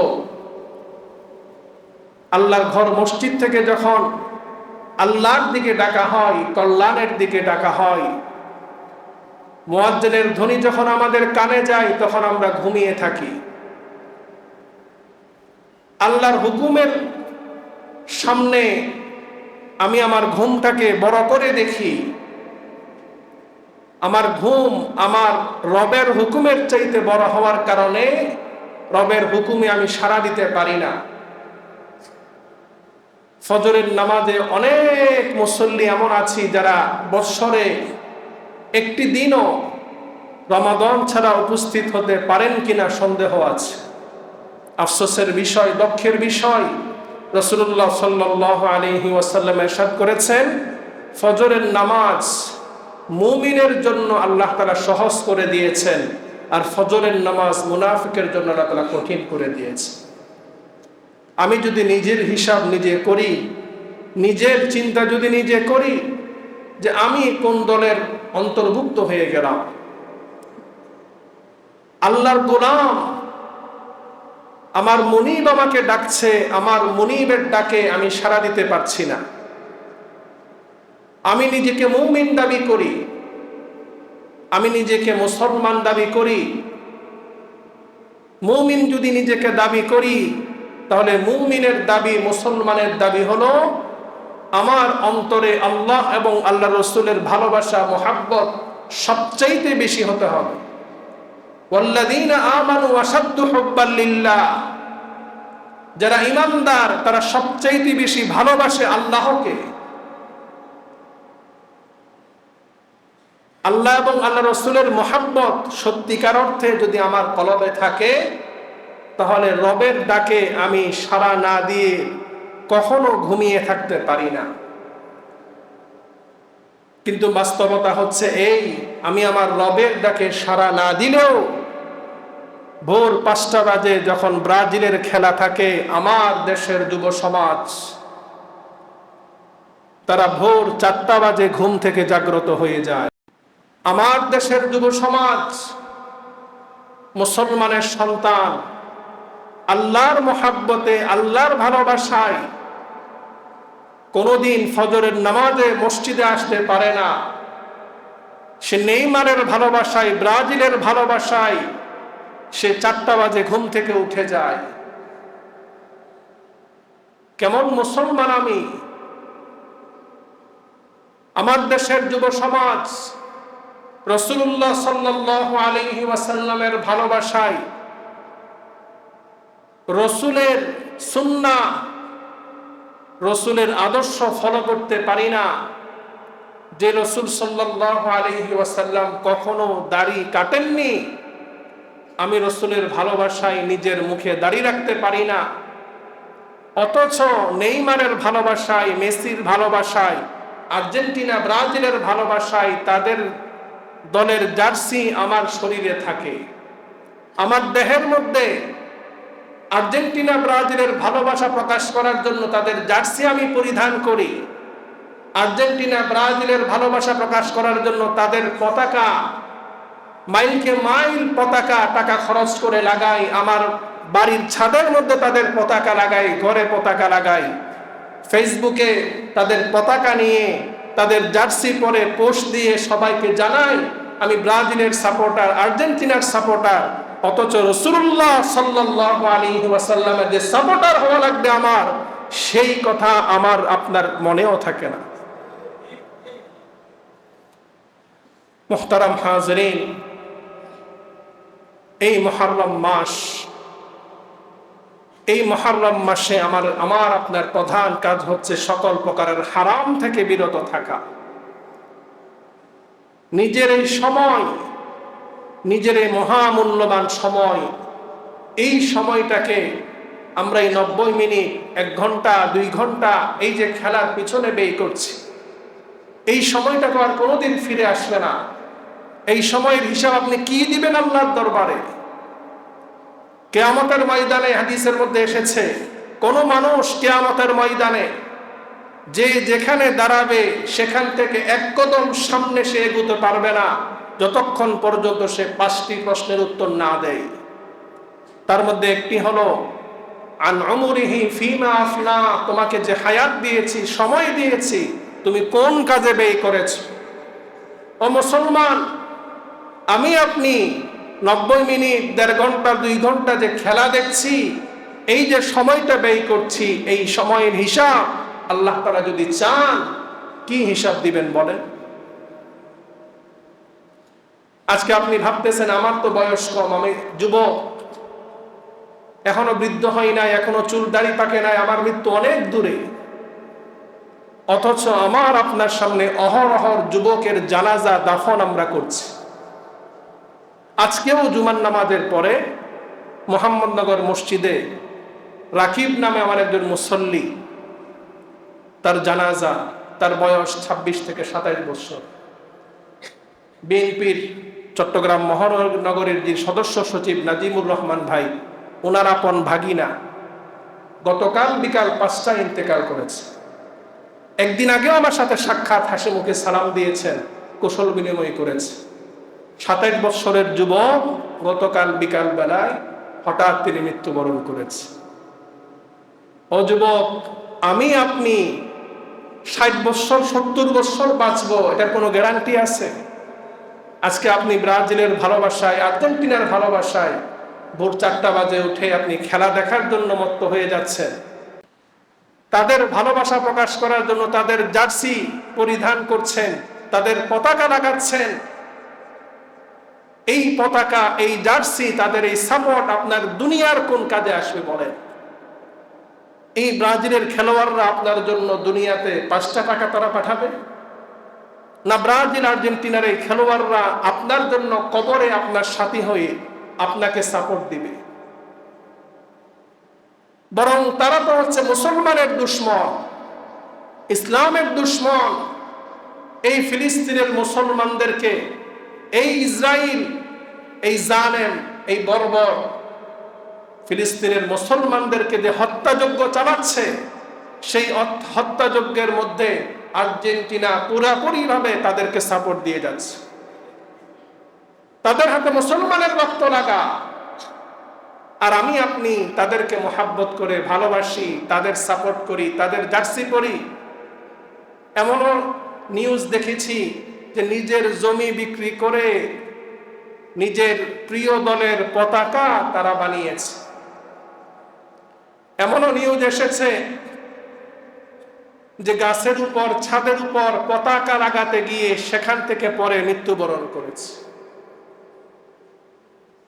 আল্লাহর ঘর মসজিদ থেকে যখন আল্লাহর দিকে ডাকা হয়, কল্যাণের দিকে ডাকা হয়, মুয়াজ্জিনের ধ্বনি যখন আমাদের কানে যায় তখন আমরা ঘুমিয়ে থাকি। আল্লাহর হুকুমের সামনে আমি আমার ঘুমটাকে বড় করে দেখি। আমার ঘুম আমার রবের হুকুমের চাইতে বড় হওয়ার কারণে রবের হুকুমে আমি সাড়া দিতে পারি না। ফজরের নামাজে অনেক মুসল্লি এমন আছি যারা বৎসরে একটি দিনও রমাদান ছাড়া উপস্থিত হতে পারেন কিনা সন্দেহ আছে। আফসোসের বিষয়, দুঃখের বিষয়, রাসূলুল্লাহ সাল্লাল্লাহু আলাইহি ওয়াসাল্লাম ইরশাদ করেছেন, ফজরের নামাজ মুমিনের জন্য আল্লাহ তাআলা সহজ করে দিয়েছেন, আর ফজরের নামাজ মুনাফিকের জন্য আল্লাহ তাআলা কঠিন করে দিয়েছেন। আমি যদি নিজের হিসাব নিজে করি, নিজের চিন্তা যদি নিজে করি যে আমি কোন দলের অন্তর্ভুক্ত হয়ে গেলাম, আল্লাহর গোলাম, আমার মুনিব আমাকে ডাকছে, আমার মুনিবের ডাকে আমি সাড়া দিতে পারছি না। আমি নিজেকে মুমিন দাবি করি, আমি নিজেকে মুসলমান দাবি করি। মুমিন যদি নিজেকে দাবি করি, তাহলে মুমিনের দাবি, মুসলমানের দাবি হলো আমার অন্তরে আল্লাহ এবং আল্লাহ রসুলের ভালোবাসা, মোহাব্বত সবচাইতে বেশি হতে হবে। ওয়াল্লাযীনা আমানু আশাদ্দু হুব্বান লিল্লাহ, যারা ঈমানদার তারা সবচাইতে বেশি ভালোবাসে আল্লাহকে। আল্লাহ এবং আল্লাহ রসুলের মোহাব্বত সত্যিকার অর্থে যদি আমার কলবে থাকে, তাহলে রবের ডাকে আমি সাড়া না দিয়ে কখনো ঘুমিয়ে থাকতে পারি না। কিন্তু বাস্তবতা হচ্ছে এই, আমি আমার রবের ডাকে সাড়া না দিলেও ভোর 5টা বাজে যখন ব্রাজিলের খেলা থাকে, আমার দেশের যুব সমাজ তারা ভোর 4টা বাজে ঘুম থেকে জাগ্রত হয়ে যায়। আমার দেশের যুব সমাজ, মুসলমানের সন্তান, আল্লাহর মোহাব্বতে, আল্লাহর ভালোবাসায় কোনোদিন ফজরের নামাজে মসজিদে আসতে পারে না। সে নেইমারের ভালোবাসায়, ব্রাজিলের ভালোবাসায় সে 4টা বাজে ঘুম থেকে উঠে যায়। কেমন মুসলমান আমি! আমার দেশের যুব সমাজ রাসূলুল্লাহ সাল্লাল্লাহু আলাইহি ওয়াসাল্লামের ভালোবাসায়, রসুলের সুন্নাহ, রসুলের আদর্শ ফলো করতে পারি না। যে রসুল সাল্লাল্লাহু আলাইহি ওয়াসাল্লাম কখনো দাড়ি কাটেননি, আমি রসুলের ভালোবাসায় নিজের মুখে দাড়ি রাখতে পারি না। অথচ নেইমারের ভালোবাসায়, মেসির ভালোবাসায়, আর্জেন্টিনা ব্রাজিলের ভালোবাসায় তাদের দলের জার্সি আমার শরীরে থাকে। আমার দেহের মধ্যে আর্জেন্টিনা ব্রাজিলের ভালোবাসা প্রকাশ করার জন্য তাদের জার্সি আমি পরিধান করি। আর্জেন্টিনা ব্রাজিলের ভালোবাসা প্রকাশ করার জন্য তাদের পতাকা, মাইলকে মাইল পতাকা টাকা খরচ করে লাগাই। আমার বাড়ির ছাদের মধ্যে তাদের পতাকা লাগাই, ঘরে পতাকা লাগাই, ফেসবুকে তাদের পতাকা নিয়ে, তাদের জার্সি পরে পোস্ট দিয়ে সবাইকে জানাই আমি ব্রাজিলের সাপোর্টার, আর্জেন্টিনার সাপোর্টার। অথচ রাসূলুল্লাহ সাল্লাল্লাহু আলাইহি ওয়াসাল্লামের যে সাপোর্টার হওয়া লাগবে আমার, সেই কথা আমার আপনার মনেও থাকে না। মুহতারাম হাজরিন, এই মুহররম মাস, এই মুহররম মাসে আমার আপনার প্রধান কাজ হচ্ছে সকল প্রকারের হারাম থেকে বিরত থাকা। নিজের এই সময়, নিজের এই মহামূল্যবান সময়, এই সময়টাকে আমরা এই 90 মিনিট, 1 ঘন্টা, 2 ঘন্টা এই যে খেলার পিছনে ব্যয় করছি, এই সময়টাকে আর কোনোদিন ফিরে আসবে না। এই সময়ের হিসাব আপনি কি দিবেন আল্লাহর দরবারে? কিয়ামতের ময়দানে হাদিসের মধ্যে এসেছে, কোন মানুষ কিয়ামতের ময়দানে যে যেখানে দাঁড়াবে সেখান থেকে 1 কদম সামনে সে এগোতে পারবে না যতক্ষণ পর্যন্ত সে 5টি প্রশ্নের উত্তর না দেয়। তার মধ্যে একটি হলো আন উমরিহি ফিমা আফনা, তোমাকে যে হায়াত দিয়েছি, সময় দিয়েছি, তুমি কোন কাজে ব্যয় করেছো? ও মুসলমান, আমি আপনি 90 মিনিট, 1.5 ঘন্টা, 2 ঘন্টা যে খেলা দেখছি, এই যে সময়টা ব্যয় করছি, এই সময়ের হিসাব আল্লাহ তাআলা যদি চান, কি হিসাব দিবেন বলেন? আজকে আপনি ভাবতেছেন আমার তো বয়স কম, আমি যুবক, এখনো বৃদ্ধ হই নাই, এখনো চুল দাড়ি পাকে নাই, আমার মৃত্যু অনেক দূরে। অথচ আমার আপনার সামনে অহরহর যুবকের জানাজা দাফন আমরা করছি। আজকেও জুমার নামাজের পরে মোহাম্মদনগর মসজিদে রাকিব নামে আমার একজন মুসল্লি, তার জানাজা, তার বয়স 26 থেকে 27 বছর। বিএনপির চট্টগ্রাম মহানগরীর যে সদস্য সচিব নাজিমুর রহমান ভাই, ওনার আপন ভাগিনা গতকাল বিকাল 5টায় ইন্তেকাল করেছে। একদিন আগেও আমার সাথে সাক্ষাৎ, হাসি মুখে সালাম দিয়েছেন, কুশল বিনিময় করেছে। 27 বছরের যুবক গতকাল বিকাল বেলায় হঠাৎ তিনি মৃত্যুবরণ করেছে। ও যুবক, আমি আপনি 60 বছর 70 বছর বাঁচবো, এটার কোনো গ্যারান্টি আছে? আজকে আপনি ব্রাজিলের ভালোবাসায়, আর্জেন্টিনার ভালোবাসায় ভোর 4টা বাজে উঠে আপনি খেলা দেখার জন্য মত্ত হয়ে যাচ্ছেন, তাদের ভালোবাসা প্রকাশ করার জন্য তাদের জার্সি পরিধান করছেন, তাদের পতাকা লাগাচ্ছেন। এই পতাকা, এই জার্সি, তাদের এই সাপোর্ট আপনার দুনিয়ার কোন কাজে আসবে বলেন? এই ব্রাজিলের খেলোয়াড়রা আপনার জন্য দুনিয়াতে 5টা টাকা তারা পাঠাবে না? ব্রাজিল আর্জেন্টিনার এই খেলোয়াড়রা আপনার জন্য কবরে আপনার সাথী হয়ে আপনাকে সাপোর্ট দিবে? বরং তারা তো হচ্ছে মুসলমানের দুশমন, ইসলামের দুশমন। এই ফিলিস্তিনের মুসলমানদেরকে, এই ইসরায়েল, এই জালেম, এই বর্বর ফিলিস্তিনের মুসলমানদেরকে যে হত্যাযজ্ঞ চালাচ্ছে, সেই হত্যাযজ্ঞের মধ্যে আর্জেন্টিনা পুরাপুরিভাবে তাদেরকে সাপোর্ট দিয়ে যাচ্ছে। তাদের হাতে মুসলমানের রক্ত লাগা, আর আমি আপনি তাদেরকে মোহাব্বত করে ভালোবাসি, তাদের সাপোর্ট করি, তাদের জার্সি পরি। এমনও নিউজ দেখেছি যে নিজের জমি বিক্রি করে নিজের প্রিয় দলের পতাকা তারা বানিয়েছে। এমনও নিউজ এসেছে যে গাছের উপর, ছাদের উপর পতাকা লাগাতে গিয়ে সেখান থেকে পরে মৃত্যুবরণ করেছে।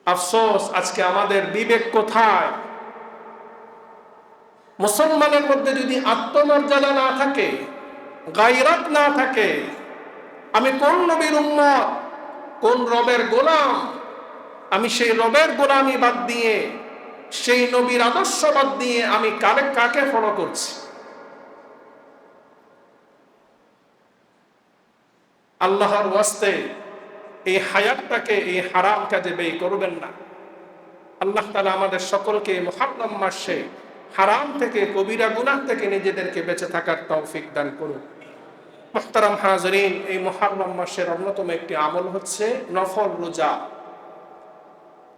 আফসোস, আজকে আমাদের বিবেক কোথায়? মুসলমানের মধ্যে যদি আত্মমর্যাদা না থাকে, গায়রাত না থাকে, আমি কোন নবীর উম্মত, কোন রবের গোলাম, আমি সেই রবের গোলামি বাদ দিয়ে, সেই নবীর আদর্শ বাদ দিয়ে আমি কাকে ফলো করছি? আল্লাহর ওয়াস্তে এই হায়াতটাকে এই হারাম কাজে ব্যয় করবেন না। আল্লাহ তাআলা আমাদের সকলকে মুহররম মাসে হারাম থেকে, কবিরা গুনাহ থেকে নিজেদেরকে বেঁচে থাকার তৌফিক দান করুন। মুহতারাম হাজিরিন, এই মুহররম মাসের অন্যতম একটি আমল হচ্ছে নফল রোজা।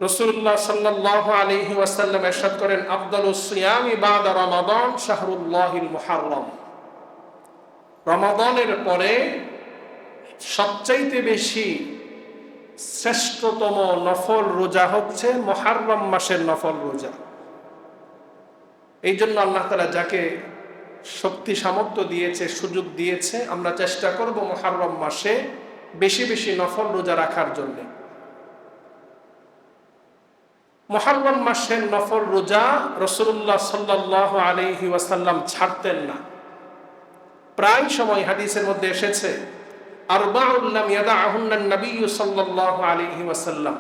রাসূলুল্লাহ সাল্লাল্লাহু আলাইহি ওয়াসাল্লাম ইরশাদ করেন, আফদালুস সিয়ামি বাদা রমাদান শাহরুল্লাহিল মুহররম। রমাদানের পরে সবচাইতে বেশি শ্রেষ্ঠতম নফল রোজা হচ্ছে মুহররম মাসের নফল রোজা। এই জন্য আল্লাহ তাআলা যাকে শক্তি সামর্থ্য দিয়েছে, সুযোগ দিয়েছে, আমরা চেষ্টা করব মুহররম মাসে বেশি বেশি নফল রোজা রাখার জন্য। মুহররম মাসের নফল রোজা রাসূলুল্লাহ সাল্লাল্লাহু আলাইহি ওয়াসাল্লাম ছাড়তেন না। প্রায় সময় হাদিসের মধ্যে এসেছে, আরবাউন লাম ইয়াদাহুন্না নবী সাল্লাল্লাহু আলাইহি ওয়াসাল্লাম,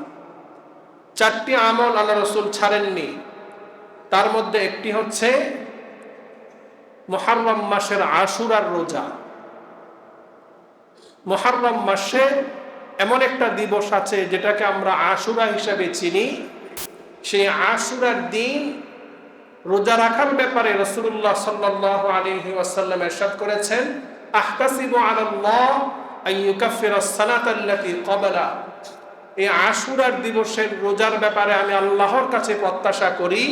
4টি আমল আল্লাহ রাসূল ছাড়েননি। তার মধ্যে একটি হচ্ছে মুহররম মাসের আশুরার রোজা। মুহররম মাসে এমন একটা দিবস আছে যেটাকে আমরা আশুরা হিসেবে চিনি। সেই আশুরার দিন রোজা রাখার ব্যাপারে রাসূলুল্লাহ সাল্লাল্লাহু আলাইহি ওয়াসাল্লাম ইরশাদ করেছেন, আহতাসিবু আলাল্লাহ আন ইউকাফিরাস সানাতাল্লাতী ক্বাবলা। এই আশুরার দিবসের রোজার ব্যাপারে আমি আল্লাহর কাছে প্রত্যাশা করি,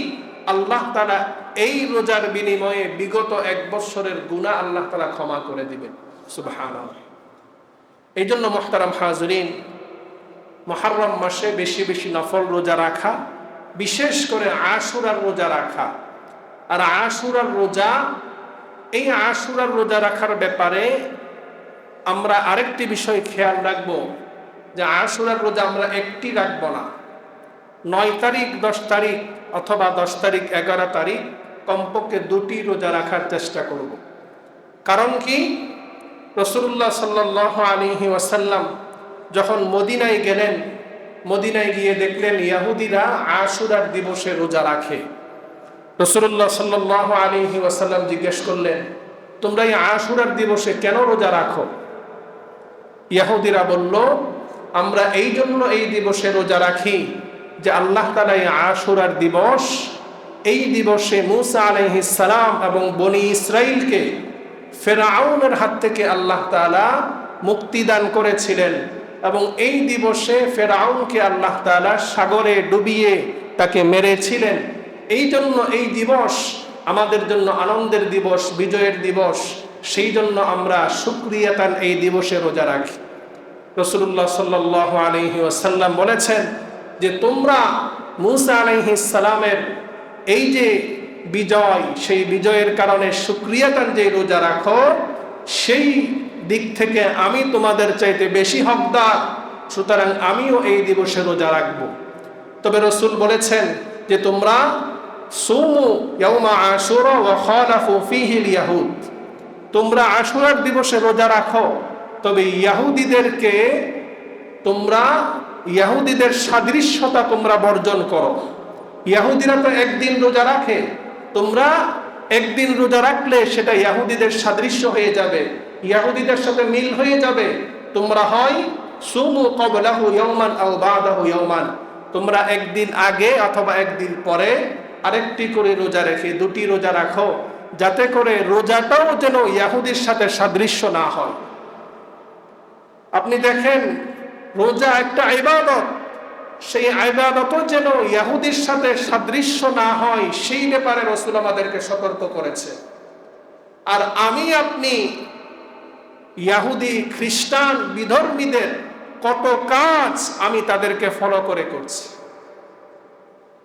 আল্লাহ তাআলা এই রোজার বিনিময়ে বিগত 1 বছরের গুনাহ আল্লাহ তাআলা ক্ষমা করে দিবেন। সুবহানাল্লাহ। এই জন্য মুহতারাম হাজিরিন, মুহররম মাসে বেশি বেশি নফল রোজা রাখা, বিশেষ করে আশুরার রোজা রাখা। আর আশুরার রোজা, এই আশুরার রোজা রাখার ব্যাপারে আমরা আরেকটি বিষয় খেয়াল রাখবো, যে আশুরার রোজা আমরা একটি রাখবো না, 9 তারিখ 10 তারিখ অথবা 10 তারিখ 11 তারিখ কমপক্ষে 2টি রোজা রাখার চেষ্টা করব। কারণ কি, রাসূলুল্লাহ সাল্লাল্লাহু আলাইহি ওয়াসাল্লাম যখন মদিনায় গেলেন, মদিনায় গিয়ে দেখলেন ইহুদিরা আশুরার দিবসে রোজা রাখে। রাসূলুল্লাহ সাল্লাল্লাহু আলাইহি ওয়াসাল্লাম জিজ্ঞেস করলেন, তোমরা এই আশুরার দিবসে কেন রোজা রাখো? ইহুদিরা বলল, আমরা এই জন্য এই দিবসে রোজা রাখি যে আল্লাহ তাআলা এই আশুরার দিবস, এই দিবসে মূসা আলাইহিস সালাম এবং বনি ইসরাইলকে ফেরাউনের হাত থেকে আল্লাহ তাআলা মুক্তি দান করেছিলেন, এবং এই দিবসে ফেরাউনকে আল্লাহ তাআলা সাগরে ডুবিয়ে তাকে মেরেছিলেন। এই জন্য এই দিবস আমাদের জন্য আনন্দের দিবস, বিজয়ের দিবস। সেই জন্য আমরা শুকরিয়াতান এই দিবসে রোজা রাখি। রাসূলুল্লাহ সাল্লাল্লাহু আলাইহি ওয়াসাল্লাম বলেছেন যে তোমরা মূসা আলাইহিস সালামের এই যে বিজয়, সেই বিজয়ের কারণে শুকরিয়াতান যে রোজা রাখো, সেই দিক থেকে আমি তোমাদের চাইতে বেশি হকদার, সুতরাং আমিও এই দিবসে রোজা রাখব। তবে রাসূল বলেছেন যে তোমরা সুমু ইয়াউমা আশুরা ওয়া খালাফু ফীহি আল-ইয়াহুদ, তোমরা আশুরার দিবসে রোজা রাখো, তবে ইহুদিদেরকে তোমরা, ইহুদিদের সাদৃশ্যতা তোমরা বর্জন করো। ইহুদিরা তো একদিন রোজা রাখে, তোমরা একদিন রোজা রাখলে সেটা ইহুদিদের সাদৃশ্য হয়ে যাবে, ইহুদিদের সাথে মিল হয়ে যাবে। তোমরা হয় সুমু ক্বাবলাহু ইয়াওমান আও বাদাহু ইয়াওমান, তোমরা একদিন আগে অথবা একদিন পরে আরেকটি করে রোজা রেখে 2টি রোজা রাখো, যাতে করে রোজাটাও যেন ইহুদির সাথে সাদৃশ্য না হয়। আপনি দেখেন, রোজা একটা ইবাদত, সেই ইবাদতও যেন ইহুদির সাথে সাদৃশ্য না হয়, সেই ব্যাপারে রাসূল আমাদেরকে সতর্ক করেছে। আর আমি আপনি ইহুদি খ্রিস্টান বিধর্মীদের কত কাজ আমি তাদেরকে ফলো করে করছি,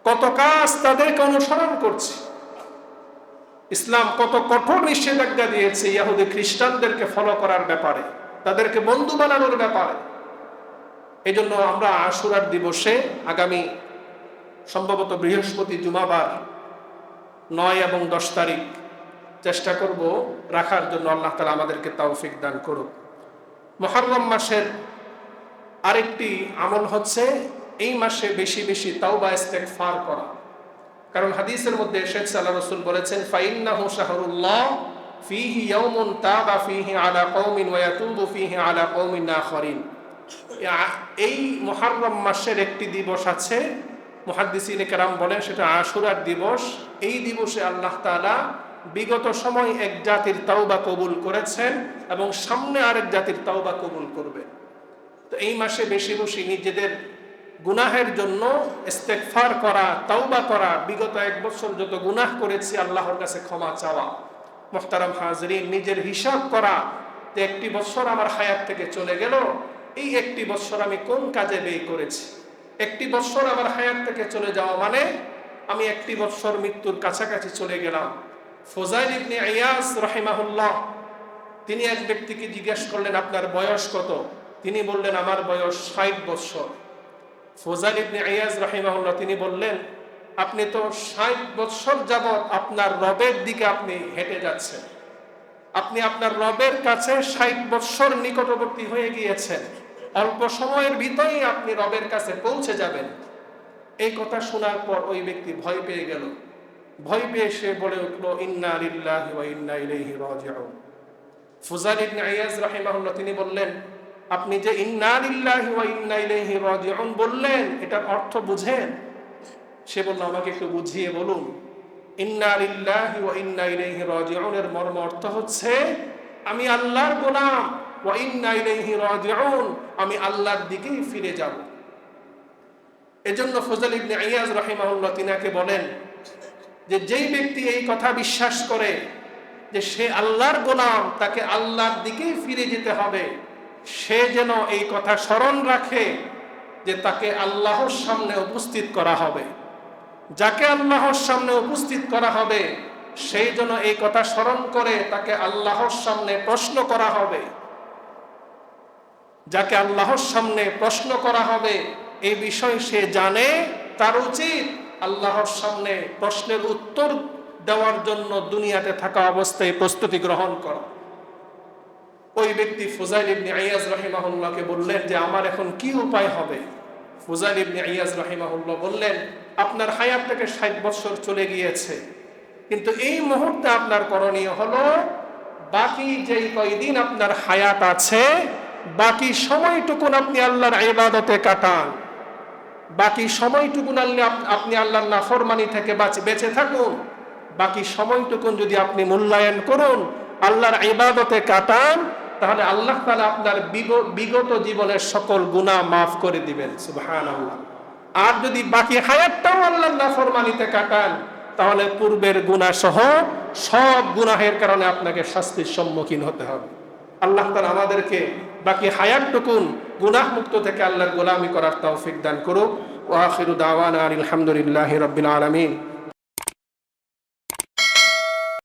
কত কাজ তাদেরকে অনুসরণ করছি। ইসলাম কত কঠোর নিষেধাজ্ঞা দিয়েছে ইহুদি খ্রিস্টানদেরকে ফলো করার ব্যাপারে, তাদেরকে বন্ধু বানানোর ব্যাপারে। এই জন্য আমরা আশুরার দিবসে আগামী সম্ভবত বৃহস্পতি জুমাবার 9 এবং 10 তারিখ চেষ্টা করব রাখার জন্য। আল্লাহ তাআলা আমাদেরকে তৌফিক দান করুক। মুহররম মাসের আরেকটি আমল হচ্ছে এই মাসে বেশি বেশি তাওবা ইস্তেগফার করা। কারণ হাদিসের মধ্যে এসেছে, আল্লাহ রাসূল বলেছেন, ফাইন্নাহু শাহরুল্লাহ ফীহি ইয়াওমুন তাবা ফীহি আলা কওমিন ওয়া ইয়াতুবু ফীহি আলা কওমিন আখারিন। এই মুহররম মাসের একটি দিবস আছে, মুহাদ্দিসিনে কেরাম বলেন সেটা আশুরার দিবস। এই দিবসে আল্লাহ তাআলা বিগত সময় এক জাতির তাওবা কবুল করেছেন এবং সামনে আরেক জাতির তাওবা কবুল করবেন। তো এই মাসে বেশি বেশি নিজেদের গুনাহের জন্য ইস্তেগফার করা, তাওবা করা, বিগত 1 বছর যত গুনাহ করেছি আল্লাহর কাছে ক্ষমা চাওয়া। মুহতারাম হাজরিন, নিজের হিসাব করা যে 1টি বছর আমার হায়াত থেকে চলে গেল, এই 1টি বছর আমি কোন কাজে ব্যয় করেছি। 1টি বছর আমার হায়াত থেকে চলে যাওয়া মানে আমি 1টি বছর মৃত্যুর কাছাকাছি চলে গেলাম। ফুযাইল ইবনে ইয়াস রাহিমাহুল্লাহ, তিনি এক ব্যক্তিকে জিজ্ঞেস করলেন, আপনার বয়স কত? তিনি বললেন, আমার বয়স 60 বছর। ফুযাইল ইবনে ইয়াস রাহিমাহুল্লাহ তিনি বললেন, আপনি তো 60 বছর যাবত আপনার রবের দিকে আপনি হেঁটে যাচ্ছেন, আপনি আপনার রবের কাছে 60 বছর নিকটবর্তী হয়ে গিয়েছেন, অল্প সময়ের ভিতরেই আপনি রবের কাছে পৌঁছে যাবেন। এই কথা শোনার পর ওই ব্যক্তি ভয় পেয়ে গেল। ভয় পেয়ে সে বলে উঠল, ইন্না লিল্লাহি ওয়া ইন্না ইলাইহি রাজিউন। ফুযাইল ইবনে ইয়াস রাহিমাহুল্লাহ তিনি বললেন, আপনি যে ইন্না লিল্লাহি ওয়া ইন্না ইলাইহি রাজিউন বললেন, এটার অর্থ বুঝেন? সে বলল, আমাকে একটু বুঝিয়ে বলুন। ইন্না লিল্লাহি ওয়া ইন্না ইলাইহি রাজিউন এর মর্ম অর্থ হচ্ছে, আমি আল্লাহর গোলাম, ওয়া ইন্না ইলাইহি রাজিউন, আমি আল্লাহর দিকেই ফিরে যাব। এজন্য ফুযাইল ইবনে ইয়াস রাহিমাহুল্লাহ তিনাকে বলেন যে যেই ব্যক্তি এই কথা বিশ্বাস করে যে সে আল্লাহর গোলাম, তাকে আল্লাহর দিকেই ফিরে যেতে হবে, সে যেন এই কথা স্মরণ রাখে যে তাকে আল্লাহর সামনে উপস্থিত করা হবে। যাকে আল্লাহর সামনে উপস্থিত করা হবে সেই জন্য এই কথা স্মরণ করে তাকে আল্লাহর সামনে প্রশ্ন করা হবে। যাকে আল্লাহর সামনে প্রশ্ন করা হবে এই বিষয় সে জানে, তার উচিত আল্লাহর সামনে প্রশ্নের উত্তর দেওয়ার জন্য দুনিয়াতে থাকা অবস্থায় প্রস্তুতি গ্রহণ করা। ওই ব্যক্তি ফুজাইল ইবনে আইয়াজ রাহিমাহুল্লাহকে বললেন যে আমার এখন কি উপায় হবে। ফুজাইল ইবনে আইয়াজ রাহিমাহুল্লাহ বললেন, আপনার হায়াত থেকে 60 বছর চলে গিয়েছে, কিন্তু এই মুহূর্তে আপনার করণীয় হলো বাকি যেই কয়দিন আপনার হায়াত আছে বাকি সময়টুকুন আপনি আল্লাহর ইবাদতে কাটান। বাকি সময়টুকুন আপনি আল্লাহর নাফরমানি থেকে বেঁচে থাকুন। বাকি সময়টুকুন যদি আপনি মূল্যায়ন করুন, আল্লাহর ইবাদতে কাটান, তাহলে আল্লাহ তাআলা আপনার বিগত জীবনের সকল গুনাহ মাফ করে দিবেন। সুবহানাল্লাহ। আর যদি বাকি হায়াতটাও আল্লাহর নাফরমানিতে কাটান, তাহলে পূর্বের গুনাহ সহ সব গুনাহের কারণে আপনাকে শাস্তির সম্মুখীন হতে হবে। আল্লাহ তাআলা আমাদেরকে বাকি হায়াতটুকুন গুনাহ মুক্ত থেকে আল্লাহর গোলামি করার তৌফিক দান করুক। ওয়া আখিরু দাওয়ানা আলহামদুলিল্লাহি রাব্বিল আলামিন।